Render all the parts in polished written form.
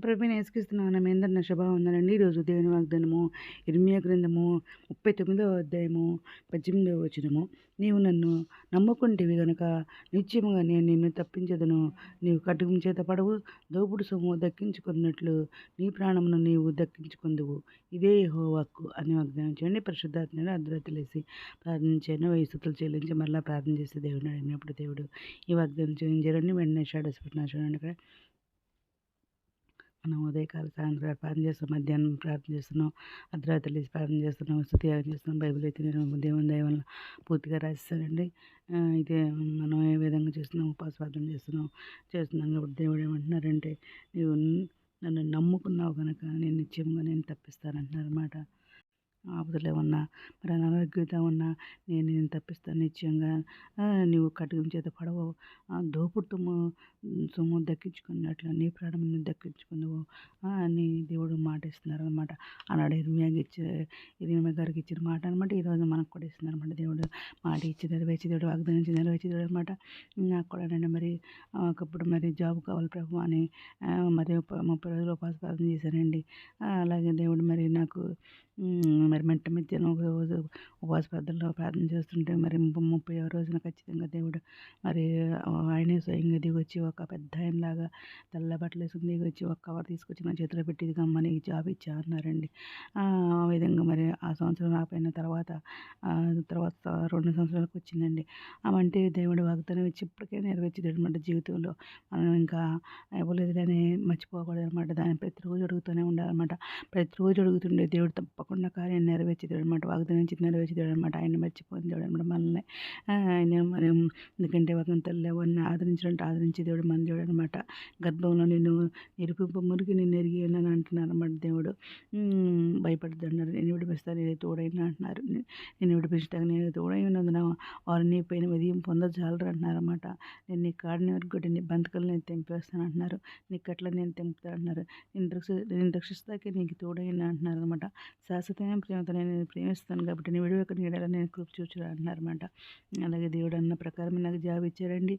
ప్రభువైన యేసుక్రీస్తునామమున మీ అందరిని శుభవందనాలండి. ఈరోజు దేవుని వాగ్దానము ఇర్మీయా గ్రంథము 39వ అధ్యాయము 18వ వచనము. నీవు నన్ను నమ్ముకుంటివి గనుక నిశ్చయముగా నేను నిన్ను తప్పించెదను. నీవు ఖడ్గము చేత పడవు, దోపుడు సొమ్ము దక్కించుకున్నట్లు నీ ప్రాణమును నీవు దక్కించుకొందువు. ఇదే యెహోవా వాక్కు అని వాగ్దానం చేయండి. పరిశుద్ధాత్మను అర్ధరాత్రి లేసి ప్రార్థించాను. 1000 స్తుతులు చెల్లించి మరలా ప్రార్థన చేసి దేవుడిని అడిగినప్పుడు దేవుడు ఈ వాగ్దానం చేయించారని వెంటనే షాడోస్ పెట్టిన చూడండి. ఇక్కడ మనం ఉదయకాల సాయంత్రం ప్రార్థన చేస్తాం, మధ్యాహ్నం ప్రార్థన చేస్తున్నాం, అర్ధరాత్రి లేచి ప్రార్థన చేస్తున్నాం, స్తుతియాగం చేస్తున్నాం. బైబిల్ అయితే నేను దేవుని దయ వల్ల పూర్తిగా రాసిస్తానండి. ఇదే మనం ఏ విధంగా చేస్తున్నాం, ఉపవాస ప్రార్థన చేస్తున్నాం కాబట్టి దేవుడు ఏమంటున్నారంటే, నీవు నన్ను నమ్ముకున్నావు కనుక నేను నిశ్చయంగా నేను తప్పిస్తానంటున్నారన్నమాట. ఆపదలు ఏమన్నా మరి అనారోగ్యత ఉన్నా నేను తప్పిస్తాను నిశ్చయంగా. నీవు ఖడ్గం చేత పడవు, దోపుడు సొమ్ము దక్కించుకున్నట్లు నీ ప్రాణమును దక్కించుకున్నావు అని దేవుడు మాట ఇస్తున్నారనమాట. ఆనాడు ఇర్మీయా గారికి ఇచ్చిన మాట అనమాట. ఈరోజు మనకు కూడా ఇస్తున్నారనమాట. దేవుడు మాట ఇచ్చి నెరవేర్చి దేవుడు వాగ్దానం ఇచ్చి నెరవేర్చి దేవుడు అనమాట. నాకు కూడా మరి ఒకప్పుడు మరి జాబ్ కావాలి ప్రభు అని మరి 30 రోజులు ఉపవాస ప్రార్థన చేశానండి. అలాగే దేవుడు మరి నాకు మరి మధ్యాహ్నం ఒక రోజు ఉపవాస ప్రార్థన చేస్తుంటే మరి 30వ రోజున ఖచ్చితంగా దేవుడు మరి ఆయనే స్వయంగా దిగొచ్చి ఒక పెద్ద ఆయనలాగా తెల్ల బట్టలు వేసుకుని దిగొచ్చి ఒక కవర్ తీసుకొచ్చి నా చేతిలో పెట్టి ఇదిగమ్మా నీకు జాబ్ ఇచ్చా అన్నారండి. ఆ విధంగా మరి ఆ సంవత్సరం రాకపోయిన తర్వాత 2 సంవత్సరాలకు వచ్చిందండి. అవంటే దేవుడు వాగ్దానం ఇచ్చి ఇప్పటికే నెరవేర్చేది అనమాట. జీవితంలో మనం ఇంకా ఇవ్వలేదులని మర్చిపోకూడదు అనమాట. దాన్ని ప్రతిరోజు అడుగుతూనే ఉండాలన్నమాట. ప్రతిరోజు అడుగుతుండే దేవుడు తప్పకుండా కార్యం నెరవేర్చేదాడు అనమాట. వాగ్దానం ఇచ్చి నెరవేర్చేదాడు అనమాట. ఆయన మర్చిపోయిన దేవుడు అనమాట మనల్ని. ఆయన మరి ఎందుకంటే ఒక తల్లి ఎవరిని ఆదరించే దేవుడు మన దేవుడు అనమాట. గర్భంలో నిన్ను నిరూపింప మురికి నిన్ను ఎరిగి అని అంటున్నారు అనమాట దేవుడు. భయపడద్దు అన్నారు. నేను విడిపిస్తాను, నేను తోడైనా అంటున్నారు. నేను విడిపించడానికి నేను తోడై ఉన్నందున వారు నీ పైన విజయం పొందజాలరు అంటున్నారు అనమాట. నేను నీ కాడిని వరకు నీ బంతకలు నేను తెంపేస్తాను అంటున్నారు. నీ కట్ల నేను తెంపుతాను అంటున్నారు. నేను రక్షిస్తాకే నీకు తోడైనా అంటున్నారు అనమాట. శాశ్వతమైన ప్రేమతో నేను ప్రేమిస్తాను కాబట్టి నీ విడివక నీడలా నేను కృప చూచురా అంటున్నారన్నమాట. అలాగే దేవుడు అన్న ప్రకారం నాకు జాబ్ ఇచ్చారండి.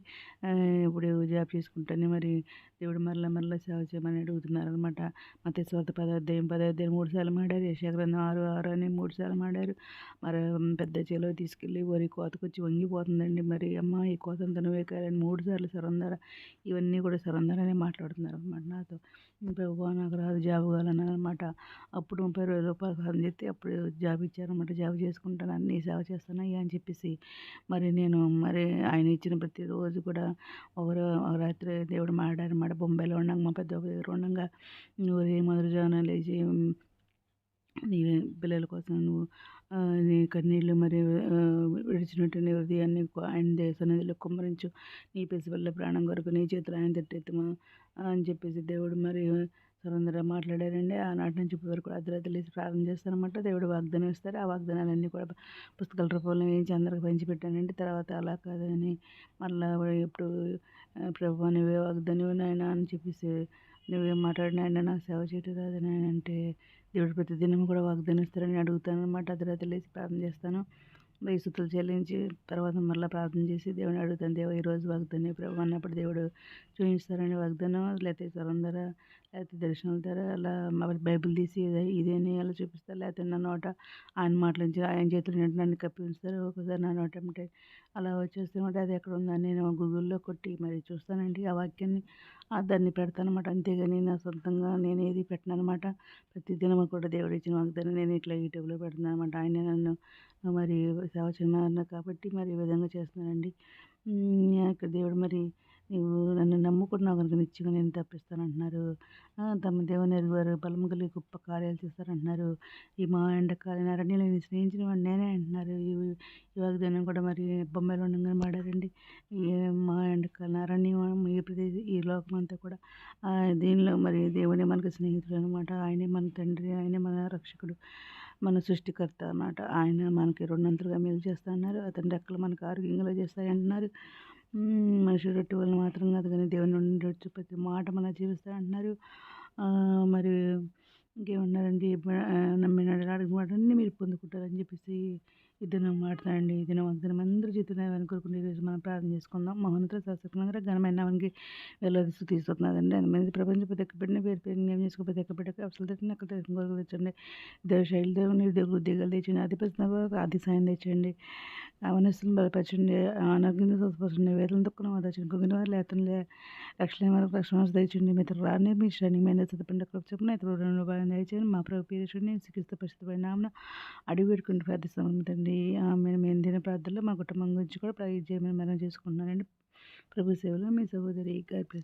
ఇప్పుడు జాబ్ చేసుకుంటానే మరి దేవుడు మరలా సేవ చేయమని అడుగుతున్నారనమాట. మత్తయి సువార్త 10 అధ్యాయం 3 సార్లు మాడారు. యెషయా గ్రంథం 6:6 అని 3 సార్లు మాడారు. మరి పెద్ద చేలో తీసుకెళ్ళి వరి కోతకొచ్చి వంగిపోతుందండి. మరి అమ్మ ఈ కోతంతా నువ్వే కాయాలని 3 సార్లు సరందర, ఇవన్నీ కూడా సరందరనే మాట్లాడుతున్నారు అనమాట నాతో. ప్రభువా నాకు రాదు జాబ్ కావాలన్నారనమాట. అప్పుడు 30 రోజులు ఉపవాసం చేస్తే అప్పుడు జాబ్ ఇచ్చారనమాట. జాబ్ చేసుకుంటాను, అన్నీ సేవ చేస్తాను అయ్యా అని చెప్పేసి మరి నేను మరి ఆయన ఇచ్చిన ప్రతిరోజు కూడా ఒక రాత్రి దేవుడు మాట్లాడారన్నమాట. బొంబాయిలో ఉండగా మా పెద్ద దగ్గర ఉండగా నువ్వు మొదటి జామున లేచి నీ పిల్లల కోసం నువ్వు నీ కన్నీళ్ళు మరి విడిచినట్టు నీ హృదయాన్ని ఆయన సన్నిధిలో కుమ్మరించు, నీ పసిపిల్ల ప్రాణం కొరకు నీ చేతులు ఆయన తట్టెత్తమా అని చెప్పేసి దేవుడు మరి సరందరగా మాట్లాడారండి. ఆనాటి నుంచి ఇప్పటి వరకు అర్ధరాత్రి లేచి ప్రార్థన చేస్తానమాట. దేవుడు వాగ్దానం ఇస్తారు. ఆ వాగ్దానాలన్నీ కూడా పుస్తకాల రూపంలో వేయించి అందరికి పంచిపెట్టానండి. తర్వాత అలా కాదని మళ్ళీ ఇప్పుడు ప్రభువా నువ్వే వాగ్దానం నాయన అని చెప్పేసి నువ్వేం మాట్లాడిన ఆయన నాకు సేవ చేయటం రాదు నాయన అంటే దేవుడు ప్రతిదినం కూడా వాగ్దానం ఇస్తారని అడుగుతాను అనమాట. అర్ధరాత్రి లేచి ప్రార్థన చేస్తాను. 1000 స్తుతులు చెల్లించి తర్వాత మళ్ళీ ప్రార్థన చేసి దేవుని అడుగుతాను. దేవా ఈరోజు వాగ్దానం ప్రభు అన్నప్పుడు దేవుడు చూపిస్తారని వాగ్దానం లేకపోతే సరందర లేకపోతే దర్శనాల ద్వారా అలా బైబిల్ తీసి ఇదేని అలా చూపిస్తారు. లేకపోతే నా నోట ఆయన మాటల నుంచి ఆయన చేతులు నన్ను కప్పి ఉంచుతారు. ఒకసారి నా నోట అంటే అలా వచ్చేస్తామంటే అది ఎక్కడ ఉందని నేను గూగుల్లో కొట్టి మరి చూస్తానండి. ఆ వాక్యాన్ని దాన్ని పెడతానమాట. అంతేగాని నా సొంతంగా నేను ఏది పెట్టను అనమాట. ప్రతిదినం కూడా దేవుడు ఇచ్చిన వాగ్దానం నేను ఇట్లా యూట్యూబ్లో పెడుతున్నాను అనమాట. ఆయన నన్ను మరి సేవ చేయమన్నారు కాబట్టి మరి ఈ విధంగా చేస్తున్నానండి. ఇక్కడ దేవుడు మరి నువ్వు నన్ను నమ్ముకున్నావు కనుక నిశ్చయంగా నేను తప్పిస్తానంటున్నారు. తమ దేవుని ఎరుగువారు బలము కలిగి గొప్ప కార్యాలు చేస్తారంటున్నారు. ఈ మా ఎండకాలం అరణ్యంలో నేను స్నేహించిన వాడు నేనే అంటున్నారు. ఈ వాగ్దానం కూడా మరి బొంబాయిలో ఉండగానే మాడారండి. ఈ మా ఎండకాలం అరణ్యం ఈ ప్రదేశం ఈ లోకం అంతా కూడా దీనిలో మరి దేవుడే మనకు స్నేహితుడు అనమాట. ఆయనే మన తండ్రి, ఆయనే మన రక్షకుడు, మన సృష్టికర్త అన్నమాట. ఆయన మనకి రెండంతలుగా మేలు చేస్తానన్నారు. అతని రెక్కలు మనకు ఆరోగ్యంగా చేస్తాయంటున్నారు. మనిషి రొట్టె వలన మాత్రం కాదు కానీ దేవుని నుండి వచ్చే ప్రతి మాట మనం జీవిస్తానంటున్నారు. మరి ఇంకేమన్నారండి నమ్మిన అడిగిన వాటన్నీ మీరు పొందుకుంటారని చెప్పేసి ఈ దినం వాడతానండి. ఈ దినం అందరి జీవితంలో కోరుకుని ఈరోజు మనం ప్రార్థన చేసుకుందాం. మహోన్నత శాశ్వతంగా ఘనమైన నామానికి వేలాది స్తుతి స్తోత్రాలండి. అందుమంది ప్రపంచ ప్రతి ఒక్క బిడ్డని పేరు పేరు జ్ఞాపకం చేసుకో ప్రతి ఒక్క బిడ్డకి అవసరం తెచ్చిన అక్కడ కొరకు తెచ్చండి. శైలి దేవుని దేవుడు ఉద్యోగాలు తెచ్చండి. ఆది సాయం తెచ్చండి. అవనస్తులను బలపరచండి. అనారోగ్యంతో స్వస్థపరచండి. వేదన దుఃఖం ఆదర్శండి. కుంగిన వారు లేతండి. రక్షణ వరకు రక్షణ తెచ్చండి. మీ రాని మీ శ్రేణిమైన సిద్ధపడిన చెప్పిన ఇతరులు 2 భాగం దయచేయండి. మా ప్రభు పీరుషుడిని సిక్కిస్తూ పరిస్థితి నామన అడిగి పెట్టుకుని ప్రార్థిస్తాం తండ్రి. మేము దిన ప్రార్థనలో మా కుటుంబం గురించి కూడా చేయమని మనం చేసుకుంటున్నానండి. ప్రభు సేవలో మీ సహోదరి గాయత్రి.